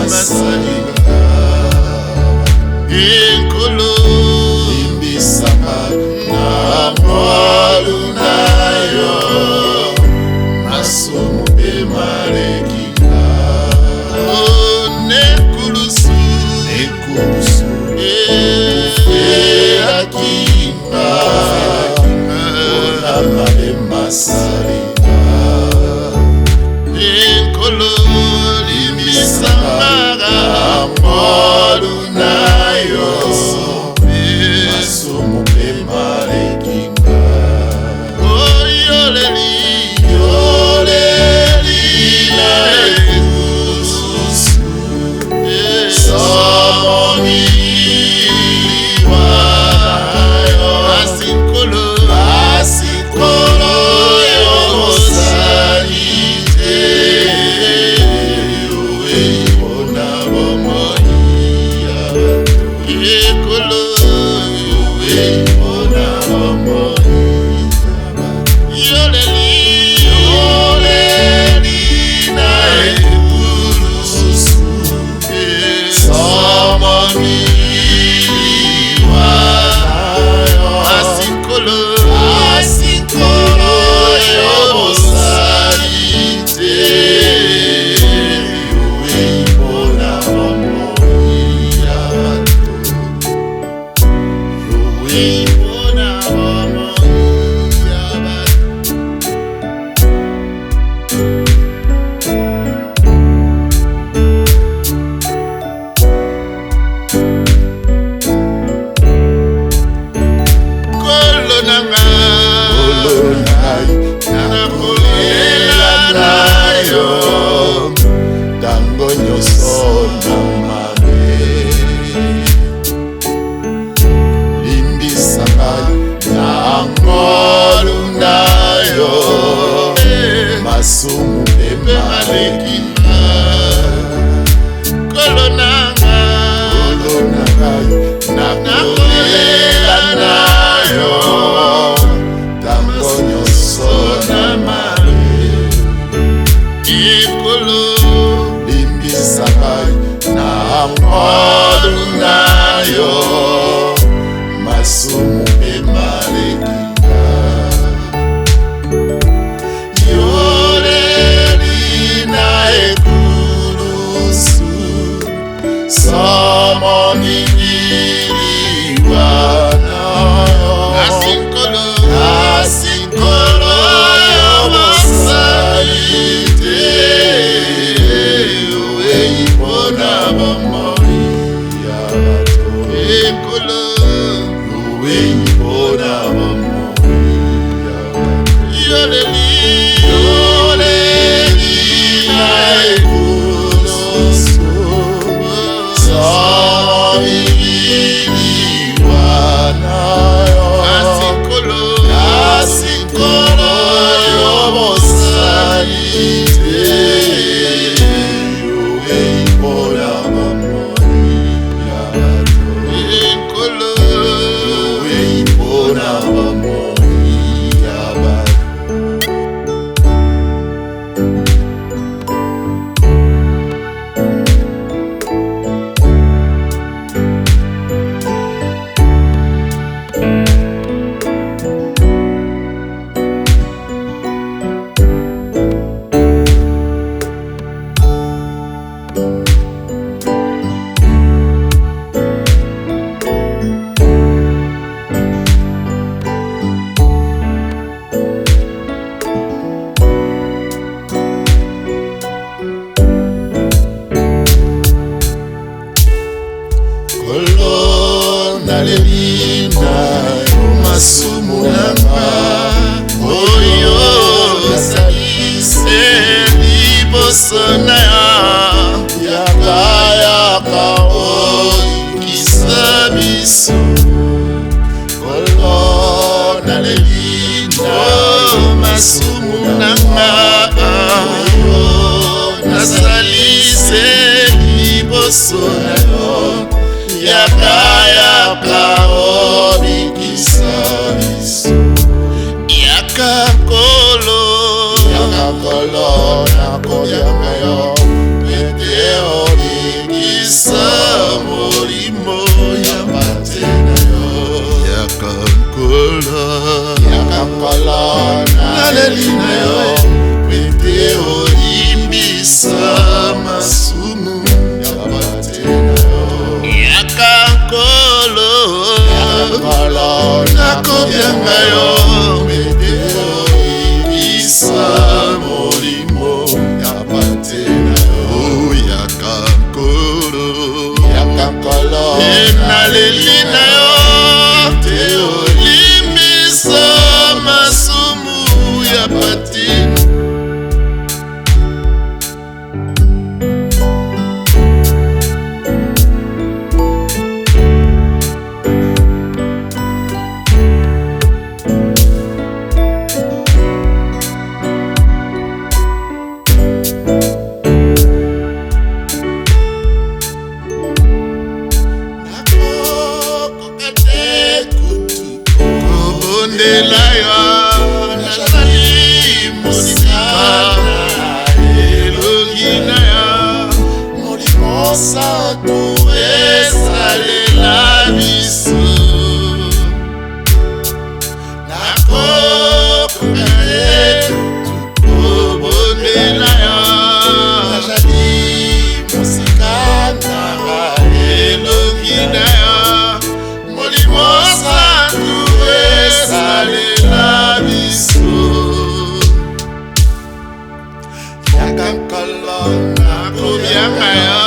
masalinga enkolo limbisanga na molu na yo masumu pe malekinga nekulusu akimba olama pe masalinga enkolo limbisanga molu na yo masumu pe malekinga oyoleli na ekususu somoni wayo asinkolo yo mosalite oweibona bomoi ya ekolo oweibona bomoi yoleli na ekulususu somoni wayo asinkolo yo mosalite oweibona bomoi ya bato oweibona bomoi ya bato kolo nanga nakolela na yo tango nyonso na mabe limbisanga na ngolu na yo masumu pe malekinga kolo nanga nakolela na yo tango nyonso na mabe ekolo limbisanga na ngolu na yo masumu pe malekinga yoleli na ekulusu somoni wana asinkolo yo mosalite oweibona bomoi ya bato ekolo oweibona bomoi ya bato yoleli na ekulusu asinkolo yo mosalite oweibona bomoi ya bato ekolo oweibona bomoi ya bato kolo naleli na yo masumu nanga oyo nasalise liboso na yaka oyikisa biso kolo naleli na yo masumu nanga oyo nasalise liboso na yo yaka obikisa biso yaka kolo nakoyanga yo ete oli nakobyanga yo pete oyebisa molimo ya pate na yo yaka nkolo enaleli na yo te olimbisa masumu ya pate. Santo esalela biso nakokoka tukobondela yo nazali mosika nanga elongi na yo molimo santu esalela biso yaka nkolo nakobyanga yo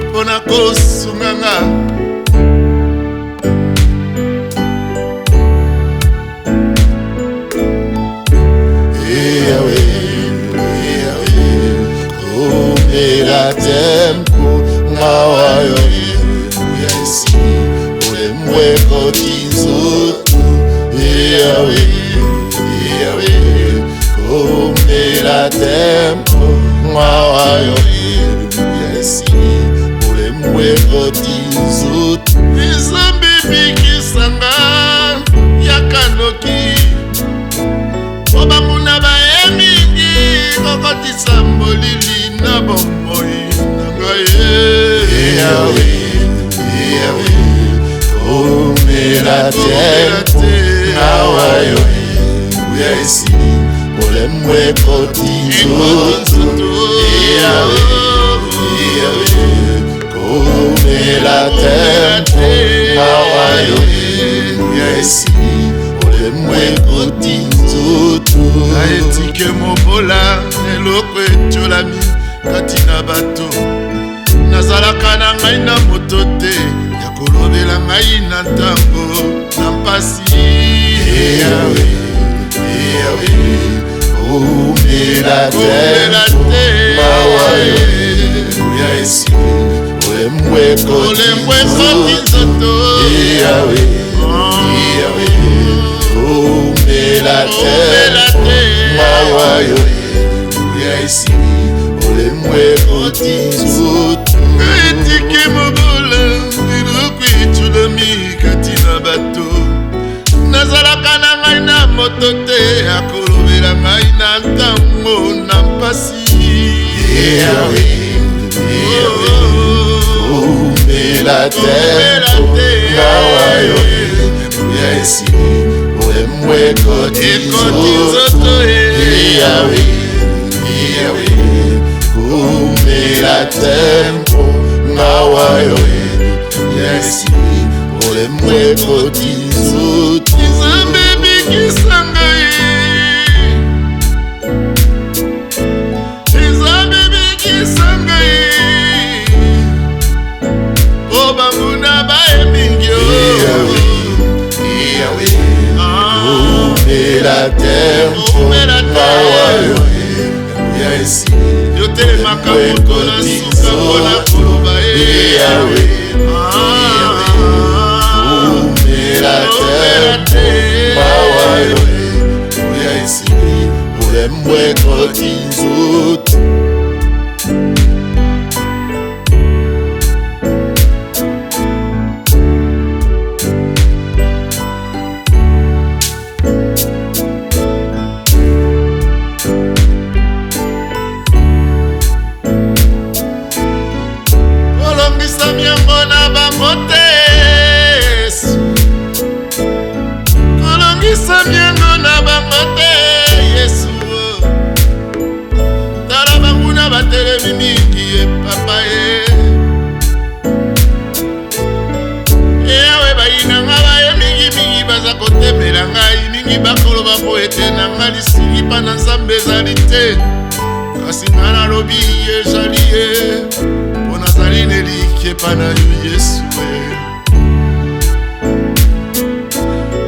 mpona kosunganga Eyawe komela tempo mawayo uya isi ulemwe kotizotu Eyawe komela tempo mawayo uya isi mwekotizotu izambi bikisanga yakanoki obamuna baye mingi kokotisa molili na bomoi nangaye Eyawe komela tempo nawayo uya isi mwekotizotu Eyawe komela tempo nawayo uya isi olemwe kotizotu aetike mobola eloko etolami kati na bato nazalaka na ngai na moto te ya kolobela ngai na ntango na mpasi Eyawe komela tempo nawayo uya isi olemwe kotizotu Eyawe komela tempo nawayo uya isi olemwe kotizotu etike mobola eloko etulami kati na bato nazalaka na ngai na moto te akolobela ngai na ntango na mpasi Eyawe komela tempo nawayo uya isi olemwe kotizotu Eyawe komela tempo nawayo uya isi olemwe kotizotu izambe bikisanga baye mingi umela tempo nawayo ya esi yotelemaka moto na suka mpona koloba umela tempo nawayo ya esi ulembwe koti nzoto miango na bango te Yesu, kolongisa miango na bango te Yesu, tala banguna batelemi mingi ye papa ye yawe bayina nga baye mingi baza kotemela ngai mingi bakoloba po ete na nga lisungi mpa na nzambe ezali te kasi nga nalobi ezali ye nazali nelike epa na yo Yesu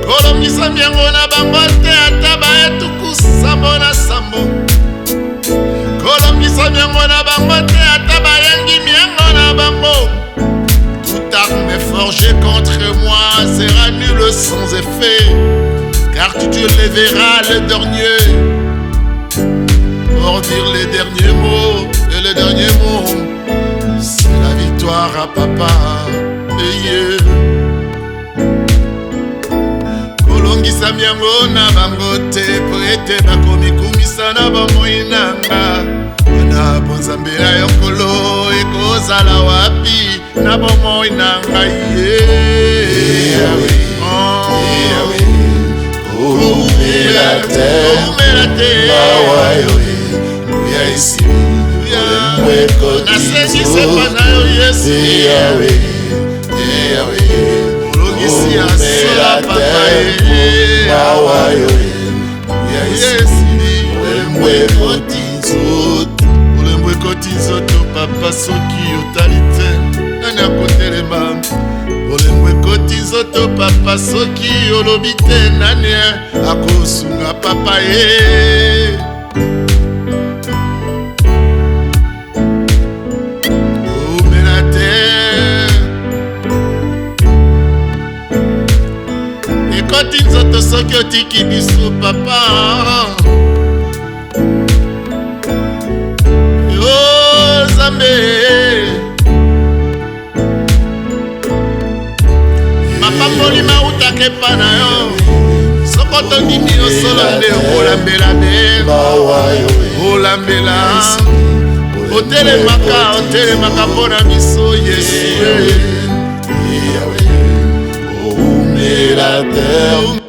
kolongisa miango na bango te ata bayetuku sambo na sambo kolongisa miango na bango te ata bayangi miango na bango toute arme forgée contre moi sera nulle sans effet car tu les verras le dernier pour dire les derniers mots et les derniers mots c'est la victoire à papa yeah. Kolongisa miango na bango te po ete bakomikumisa na bomoi nanga wana bonzambe na yokolo ekozala wapi na bomoi nanga umela te nawayo ya esi nasengisepa na yo Yesu olongisi ya sola papa nawayo olembwe ekoti nzoto papa soki otali te nani akotelema olembwe ekoti nzoto papa soki olobi te nani akosunga papa ye ekoti nzoto soki otiki biso papa yo Nzambe mapamboli mautaka epa na yo soko tondimi osolo nde olambela nde olambela otelemaka mpona biso Yesu umela tempo